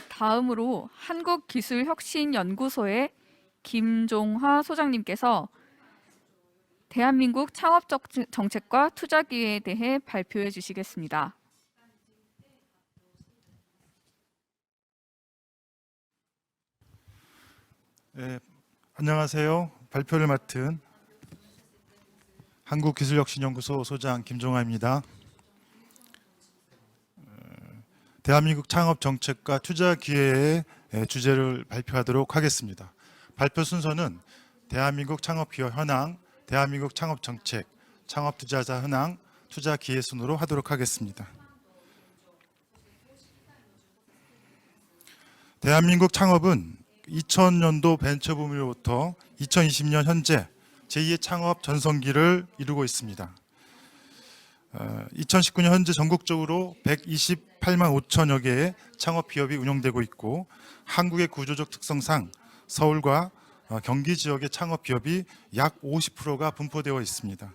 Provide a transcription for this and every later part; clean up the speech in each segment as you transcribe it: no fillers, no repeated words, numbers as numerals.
다음으로 한국기술혁신연구소의 김종화 소장님께서 대한민국 창업정책과 투자기회에 대해 발표해 주시겠습니다. 네, 안녕하세요. 발표를 맡은 한국기술혁신연구소 소장 김종화입니다. 대한민국 창업정책과 투자기회의 주제를 발표하도록 하겠습니다. 발표 순서는 대한민국 창업기회 현황, 대한민국 창업정책, 창업투자자 현황, 투자기회 순으로 하도록 하겠습니다. 대한민국 창업은 2000년도 벤처붐으로부터 2020년 현재 제2의 창업 전성기를 이루고 있습니다. 2019년 현재 전국적으로 128만 5천여 개의 창업 기업이 운영되고 있고, 한국의 구조적 특성상 서울과 경기 지역의 창업 기업이 약 50%가 분포되어 있습니다.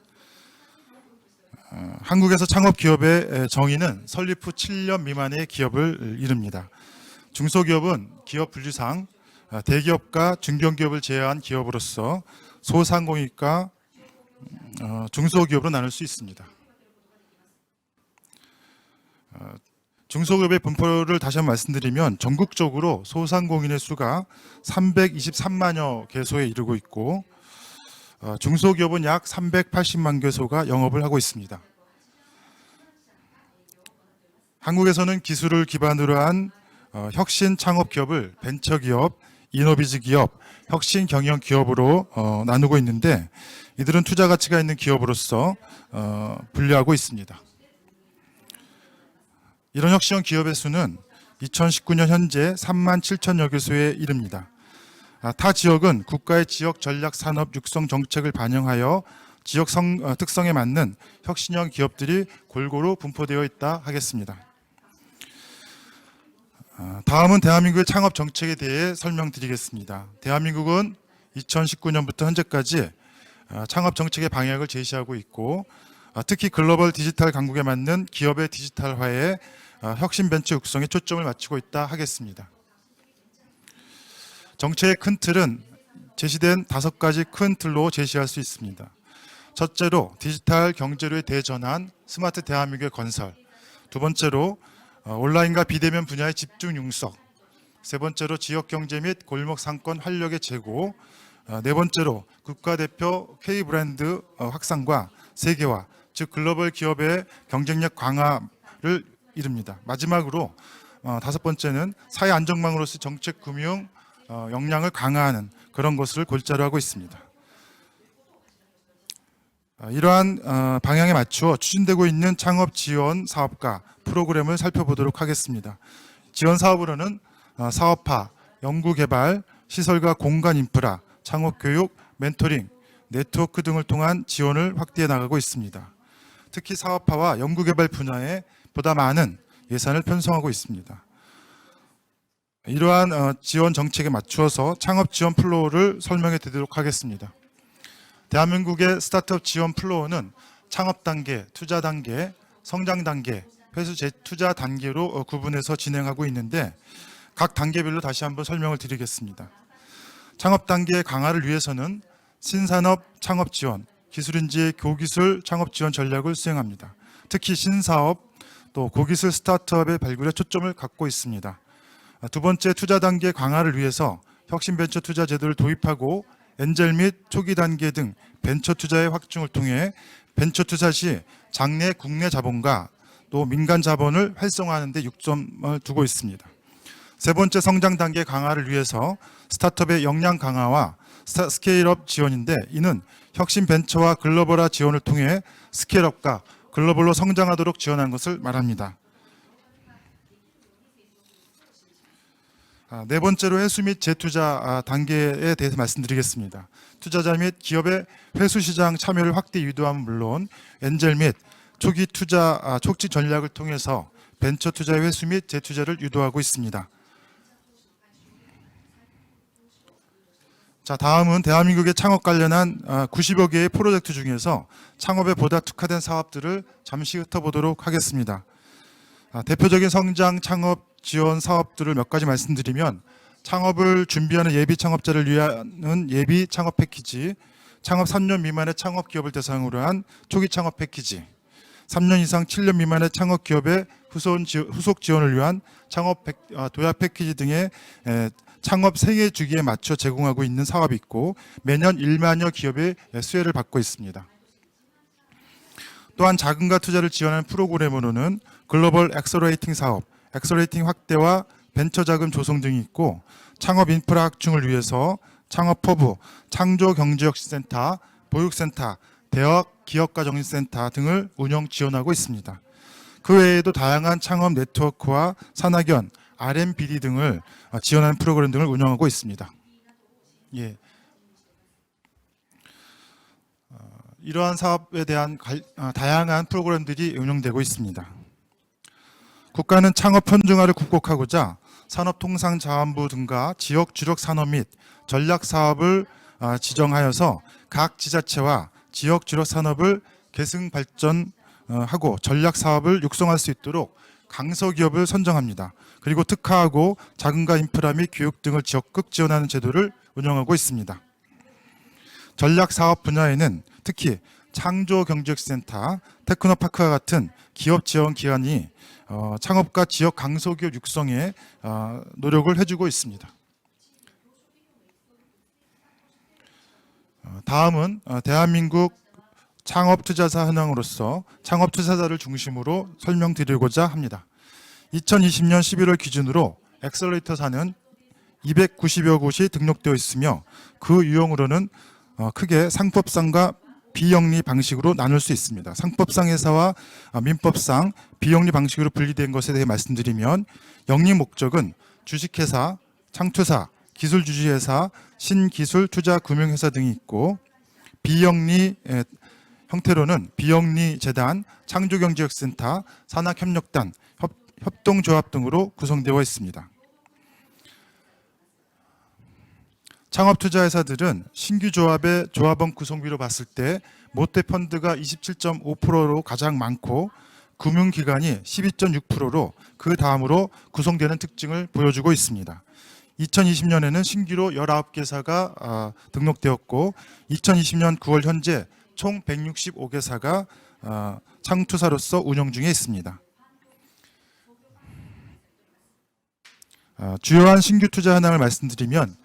한국에서 창업 기업의 정의는 설립 후 7년 미만의 기업을 이릅니다. 중소기업은 기업 분류상 대기업과 중견기업을 제외한 기업으로서 소상공인과 중소기업으로 나눌 수 있습니다. 중소기업의 분포를 다시 한번 말씀드리면 전국적으로 소상공인의 수가 323만여 개소에 이르고 있고, 중소기업은 약 380만 개소가 영업을 하고 있습니다. 한국에서는 기술을 기반으로 한 혁신 창업 기업을 벤처기업, 이노비즈 기업, 혁신 경영 기업으로 나누고 있는데, 이들은 투자 가치가 있는 기업으로서 분류하고 있습니다. 이런 혁신형 기업의 수는 2019년 현재 3만 7천여 개소에 이릅니다. 타 지역은 국가의 지역 전략 산업 육성 정책을 반영하여 지역 특성에 맞는 혁신형 기업들이 골고루 분포되어 있다 하겠습니다. 다음은 대한민국의 창업 정책에 대해 설명드리겠습니다. 대한민국은 2019년부터 현재까지 창업 정책의 방향을 제시하고 있고, 특히 글로벌 디지털 강국에 맞는 기업의 디지털화에 혁신 벤처 육성에 초점을 맞추고 있다 하겠습니다. 정책의 큰 틀은 제시된 5가지 큰 틀로 제시할 수 있습니다. 첫째로 디지털 경제로의 대전환, 스마트 대한민국의 건설. 두 번째로 온라인과 비대면 분야의 집중 융성. 세 번째로 지역 경제 및 골목 상권 활력의 제고. 네 번째로 국가대표 K 브랜드 확산과 세계화, 즉 글로벌 기업의 경쟁력 강화를 이릅니다. 마지막으로 5번째는 사회 안정망으로서 정책 금융 역량을 강화하는 그런 것을 골자로 하고 있습니다. 이러한 방향에 맞추어 추진되고 있는 창업 지원 사업과 프로그램을 살펴보도록 하겠습니다. 지원 사업으로는 사업화, 연구개발, 시설과 공간 인프라, 창업 교육, 멘토링, 네트워크 등을 통한 지원을 확대해 나가고 있습니다. 특히 사업화와 연구개발 분야에 보다 많은 예산을 편성하고 있습니다. 이러한 지원 정책에 맞추어서 창업 지원 플로우를 설명해 드리도록 하겠습니다. 대한민국의 스타트업 지원 플로우는 창업 단계, 투자 단계, 성장 단계, 회수 재투자 단계로 구분해서 진행하고 있는데, 각 단계별로 다시 한번 설명을 드리겠습니다. 창업 단계 강화를 위해서는 신산업 창업 지원, 기술인재 고기술 창업 지원 전략을 수행합니다. 특히 신사업, 또 고기술 스타트업의 발굴에 초점을 갖고 있습니다. 두 번째, 투자 단계 강화를 위해서 혁신 벤처 투자 제도를 도입하고 엔젤 및 초기 단계 등 벤처 투자의 확충을 통해 벤처 투자 시 장내 국내 자본과 또 민간 자본을 활성화하는 데 육점을 두고 있습니다. 세 번째, 성장 단계 강화를 위해서 스타트업의 역량 강화와 스케일업 지원인데, 이는 혁신 벤처와 글로벌화 지원을 통해 스케일업과 글로벌로 성장하도록 지원하는 것을 말합니다. 네 번째로, 회수 및 재투자 단계에 대해서 말씀드리겠습니다. 투자자 및 기업의 회수 시장 참여를 확대 유도함은 물론 엔젤 및 초기 투자 촉진 전략을 통해서 벤처 투자의 회수 및 재투자를 유도하고 있습니다. 자, 다음은 대한민국의 창업 관련한 90여 개의 프로젝트 중에서 창업에 보다 특화된 사업들을 잠시 훑어보도록 하겠습니다. 대표적인 성장 창업 지원 사업들을 몇 가지 말씀드리면 창업을 준비하는 예비 창업자를 위한 예비 창업 패키지, 창업 3년 미만의 창업 기업을 대상으로 한 초기 창업 패키지, 3년 이상 7년 미만의 창업 기업의 후속 지원을 위한 창업 도약 패키지 등의 창업 생애 주기에 맞춰 제공하고 있는 사업이 있고 매년 1만여 기업의 수혜를 받고 있습니다. 또한 자금과 투자를 지원하는 프로그램으로는 글로벌 엑셀러레이팅 사업, 엑셀러레이팅 확대와 벤처 자금 조성 등이 있고 창업 인프라 확충을 위해서 창업허브, 창조경제혁신센터, 보육센터, 대학 기업가 정신센터 등을 운영 지원하고 있습니다. 그 외에도 다양한 창업 네트워크와 산학연, R&BD 등을 지원하는 프로그램 등을 운영하고 있습니다. 예. 이러한 사업에 대한 다양한 프로그램들이 운영되고 있습니다. 국가는 창업 현중화를 국곡하고자 산업통상자원부 등과 지역 주력 산업 및 전략 사업을 지정하여서 각 지자체와 지역 주력 산업을 계승 발전하고 전략 사업을 육성할 수 있도록 강서기업을 선정합니다. 그리고 특화하고 자금과 인프라 및 교육 등을 적극 지원하는 제도를 운영하고 있습니다. 전략 사업 분야에는 특히 창조경제센터, 테크노파크와 같은 기업 지원 기관이 창업과 지역 강소기업 육성에 노력을 해주고 있습니다. 다음은 대한민국 창업투자사 현황으로서 창업투자자를 중심으로 설명드리고자 합니다. 2020년 11월 기준으로 엑셀러레이터사는 290여 곳이 등록되어 있으며 그 유형으로는 크게 상법상과 비영리 방식으로 나눌 수 있습니다. 상법상 회사와 민법상 비영리 방식으로 분리된 것에 대해 말씀드리면 영리 목적은 주식회사, 창투사, 기술주주회사, 신기술투자금융회사 등이 있고 비영리 형태로는 비영리재단, 창조경제혁센터, 산학협력단, 협동조합 등으로 구성되어 있습니다. 창업투자회사들은 신규 조합의 조합원 구성비로 봤을 때 모태펀드가 27.5%로 가장 많고 금융기관이 12.6%로 그 다음으로 구성되는 특징을 보여주고 있습니다. 2020년에는 신규로 19개사가 등록되었고 2020년 9월 현재 총 165개사가 창투사로서 운영 중에 있습니다. 주요한 신규 투자 현황을 말씀드리면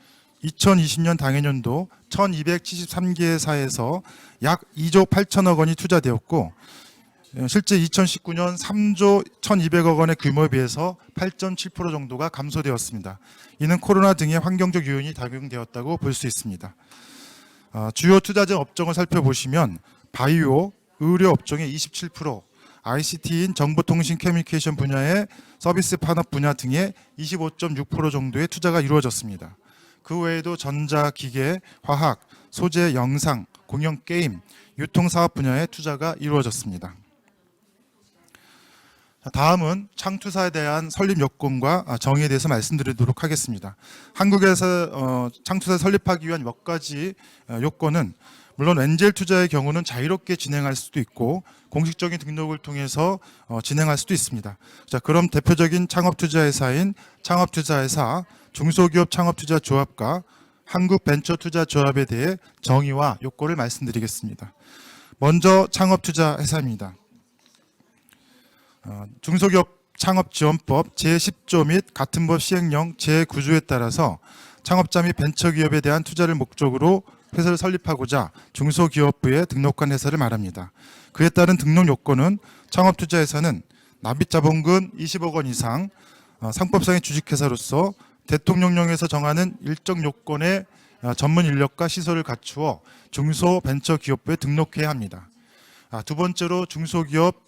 2020년 당해년도 1273개사에서 약 2조 8천억 원이 투자되었고 실제 2019년 3조 1200억 원의 규모에 비해서 8.7% 정도가 감소되었습니다. 이는 코로나 등의 환경적 요인이 작용되었다고 볼 수 있습니다. 주요 투자자 업종을 살펴보시면 바이오, 의료 업종의 27%, ICT인 정보통신 커뮤니케이션 분야의 서비스 산업 분야 등의 25.6% 정도의 투자가 이루어졌습니다. 그 외에도 전자, 기계, 화학, 소재, 영상, 공연, 게임, 유통사업 분야의 투자가 이루어졌습니다. 다음은 창투사에 대한 설립 요건과 정의에 대해서 말씀드리도록 하겠습니다. 한국에서 창투사 설립하기 위한 몇 가지 요건은 물론 엔젤 투자의 경우는 자유롭게 진행할 수도 있고 공식적인 등록을 통해서 진행할 수도 있습니다. 자, 그럼 대표적인 창업투자회사인 창업투자회사, 중소기업 창업투자조합과 한국벤처투자조합에 대해 정의와 요건을 말씀드리겠습니다. 먼저 창업투자회사입니다. 중소기업 창업지원법 제10조 및 같은 법 시행령 제9조에 따라서 창업자 및 벤처기업에 대한 투자를 목적으로 회사를 설립하고자 중소기업부에 등록한 회사를 말합니다. 그에 따른 등록 요건은 창업투자회사는 납입자본금 20억 원 이상, 상법상의 주식회사로서 대통령령에서 정하는 일정 요건의 전문 인력과 시설을 갖추어 중소벤처기업부에 등록해야 합니다. 두 번째로 중소기업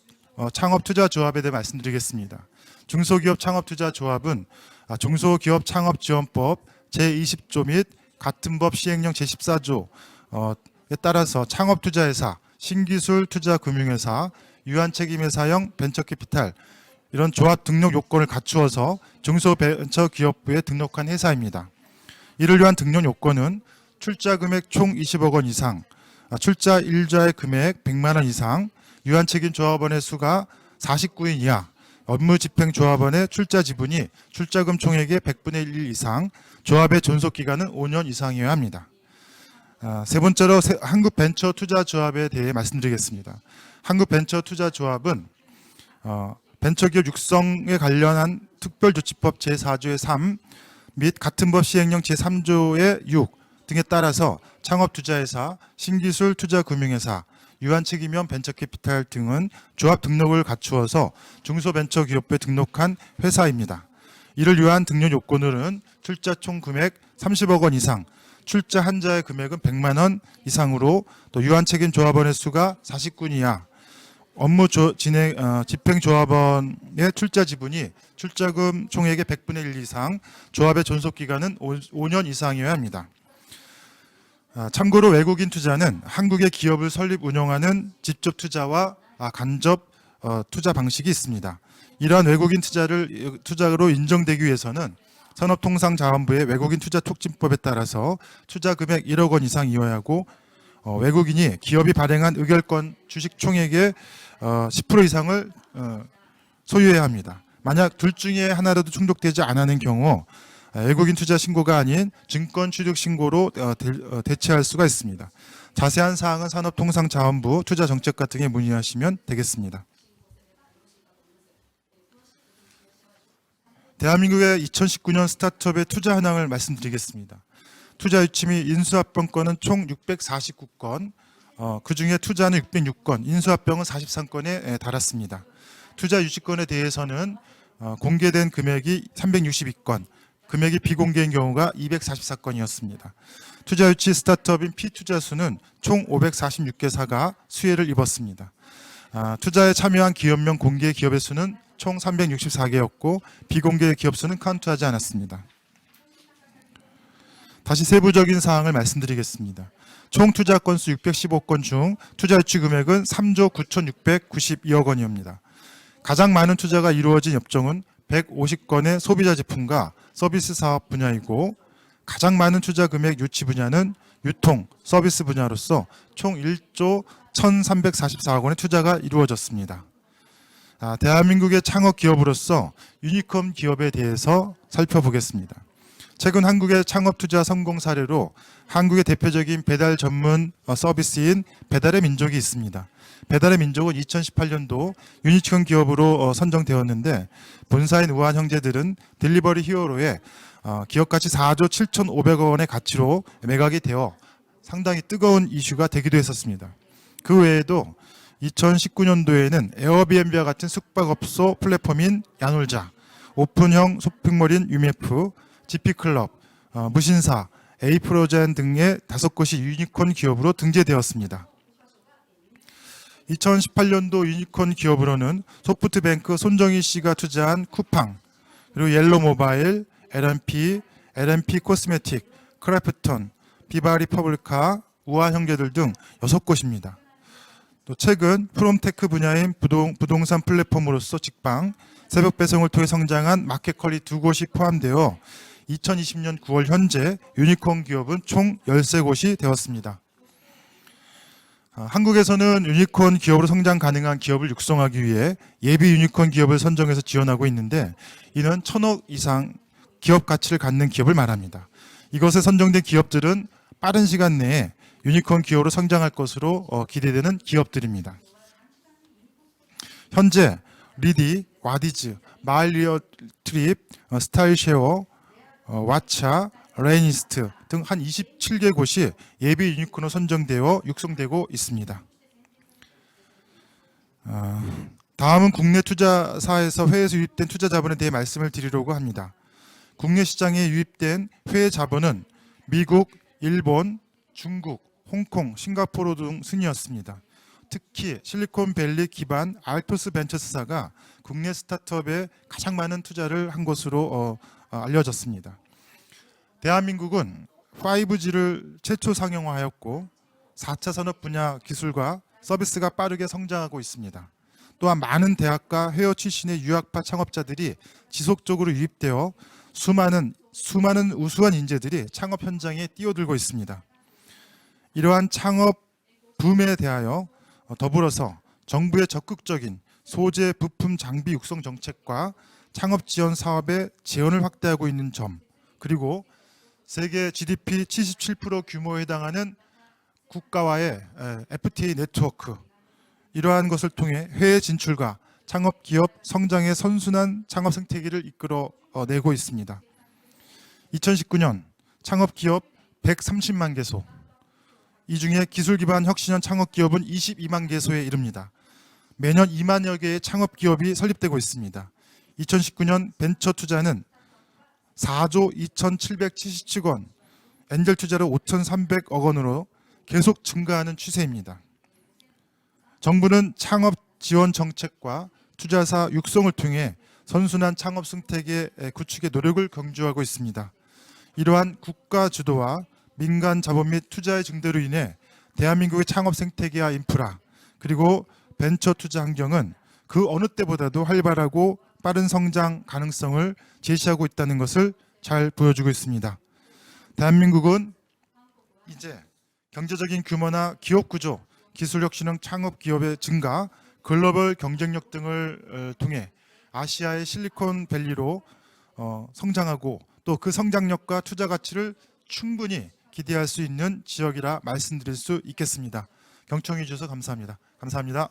창업투자조합에 대해 말씀드리겠습니다. 중소기업 창업투자조합은 중소기업 창업지원법 제20조 및 같은 법 시행령 제14조에 따라서 창업투자회사, 신기술 투자금융회사, 유한책임회사형 벤처캐피탈 이런 조합 등록 요건을 갖추어서 중소벤처기업부에 등록한 회사입니다. 이를 위한 등록 요건은 출자금액 총 20억 원 이상, 출자 일자의 금액 100만 원 이상, 유한책임 조합원의 수가 49인 이하, 업무집행조합원의 출자 지분이 출자금 총액의 100분의 1 이상, 조합의 존속기간은 5년 이상이어야 합니다. 세 번째로 한국벤처투자조합에 대해 말씀드리겠습니다. 한국벤처투자조합은 벤처기업 육성에 관련한 특별조치법 제4조의 3 및 같은 법 시행령 제3조의 6 등에 따라서 창업투자회사, 신기술 투자금융회사, 유한책임형 벤처캐피탈 등은 조합 등록을 갖추어서 중소벤처기업부에 등록한 회사입니다. 이를 위한 등록 요건으로는 출자 총 금액 30억 원 이상, 출자 한자의 금액은 100만 원 이상으로, 또 유한책임 조합원의 수가 40군 이하, 업무 집행조합원의 출자 지분이 출자금 총액의 100분의 1 이상, 조합의 존속기간은 5년 이상이어야 합니다. 참고로 외국인 투자는 한국의 기업을 설립 운영하는 직접 투자와 간접 투자 방식이 있습니다. 이러한 외국인 투자로 인정되기 위해서는 산업통상자원부의 외국인 투자 촉진법에 따라서 투자 금액 1억 원 이상이어야 하고, 외국인이 기업이 발행한 의결권 주식 총액의 10% 이상을 소유해야 합니다. 만약 둘 중에 하나라도 충족되지 않는 경우 외국인 투자 신고가 아닌 증권 취득 신고로 대체할 수가 있습니다. 자세한 사항은 산업통상자원부 투자정책과 등에 문의하시면 되겠습니다. 대한민국의 2019년 스타트업의 투자 현황을 말씀드리겠습니다. 투자 유치 및 인수합병건은 총 649건, 그중에 투자는 606건, 인수합병은 43건에 달았습니다. 투자 유치건에 대해서는 공개된 금액이 362건, 금액이 비공개인 경우가 244건이었습니다. 투자 유치 스타트업인 피투자수는 총 546개사가 수혜를 입었습니다. 투자에 참여한 기업명 공개 기업의 수는 총 364개였고 비공개 기업 수는 카운트하지 않았습니다. 다시 세부적인 사항을 말씀드리겠습니다. 총 투자 건수 615건 중 투자 유치 금액은 3조 9,692억 원입니다. 가장 많은 투자가 이루어진 업종은 150건의 소비자 제품과 서비스 사업 분야이고, 가장 많은 투자 금액 유치 분야는 유통, 서비스 분야로서 총 1조 1,344억 원의 투자가 이루어졌습니다. 대한민국의 창업 기업으로서 유니콘 기업에 대해서 살펴보겠습니다. 최근 한국의 창업 투자 성공 사례로 한국의 대표적인 배달 전문 서비스인 배달의 민족이 있습니다. 배달의 민족은 2018년도 유니콘 기업으로 선정되었는데, 본사인 우한 형제들은 딜리버리 히어로에 기업 가치 4조 7,500억 원의 가치로 매각이 되어 상당히 뜨거운 이슈가 되기도 했었습니다. 그 외에도 2019년도에는 에어비앤비와 같은 숙박업소 플랫폼인 야놀자, 오픈형 쇼핑몰인 유메프, GP클럽, 무신사, 에이프로젠 등의 5곳이 유니콘 기업으로 등재되었습니다. 2018년도 유니콘 기업으로는 소프트뱅크 손정희 씨가 투자한 쿠팡, 그리고 옐로모바일, LNP 코스메틱, 크래프톤, 비바리퍼블리카, 우한 형제들 등 6곳입니다. 또 최근 프롬테크 분야인 부동산 플랫폼으로서 직방, 새벽 배송을 통해 성장한 마켓컬리 2곳이 포함되어 2020년 9월 현재 유니콘 기업은 총 13곳이 되었습니다. 한국에서는 유니콘 기업으로 성장 가능한 기업을 육성하기 위해 예비 유니콘 기업을 선정해서 지원하고 있는데, 이는 1,000억 이상 기업 가치를 갖는 기업을 말합니다. 이것에 선정된 기업들은 빠른 시간 내에 유니콘 기업으로 성장할 것으로 기대되는 기업들입니다. 현재 리디, 와디즈, 마일리어 트립, 스타일쉐어, 왓챠, 레이니스트 등 한 27개 곳이 예비 유니콘으로 선정되어 육성되고 있습니다. 다음은 국내 투자사에서 회에서 유입된 투자 자본에 대해 말씀을 드리려고 합니다. 국내 시장에 유입된 회의 자본은 미국, 일본, 중국, 홍콩, 싱가포르 등 순이었습니다. 특히 실리콘밸리 기반 알토스 벤처스사가 국내 스타트업에 가장 많은 투자를 한 것으로 알려졌습니다. 대한민국은 5G를 최초 상용화하였고 4차 산업 분야 기술과 서비스가 빠르게 성장하고 있습니다. 또한 많은 대학과 회원 출신의 유학파 창업자들이 지속적으로 유입되어 수많은 우수한 인재들이 창업 현장에 뛰어들고 있습니다. 이러한 창업 붐에 대하여 더불어서 정부의 적극적인 소재, 부품, 장비 육성 정책과 창업 지원 사업의 재원을 확대하고 있는 점, 그리고 세계 GDP 77% 규모에 해당하는 국가와의 FTA 네트워크, 이러한 것을 통해 해외 진출과 창업 기업 성장의 선순환 창업 생태계를 이끌어내고 있습니다. 2019년 창업 기업 130만 개소, 이 중에 기술 기반 혁신형 창업 기업은 22만 개소에 이릅니다. 매년 2만여 개의 창업 기업이 설립되고 있습니다. 2019년 벤처 투자는 4조 2,777억 원, 엔젤 투자로 5,300억 원으로 계속 증가하는 추세입니다. 정부는 창업 지원 정책과 투자사 육성을 통해 선순환 창업 생태계 구축의 노력을 경주하고 있습니다. 이러한 국가 주도와 민간 자본 및 투자의 증대로 인해 대한민국의 창업 생태계와 인프라, 그리고 벤처 투자 환경은 그 어느 때보다도 활발하고 빠른 성장 가능성을 제시하고 있다는 것을 잘 보여주고 있습니다. 대한민국은 이제 경제적인 규모나 기업 구조, 기술 혁신형 창업 기업의 증가, 글로벌 경쟁력 등을 통해 아시아의 실리콘밸리로 성장하고 또 그 성장력과 투자 가치를 충분히 기대할 수 있는 지역이라 말씀드릴 수 있겠습니다. 경청해 주셔서 감사합니다. 감사합니다.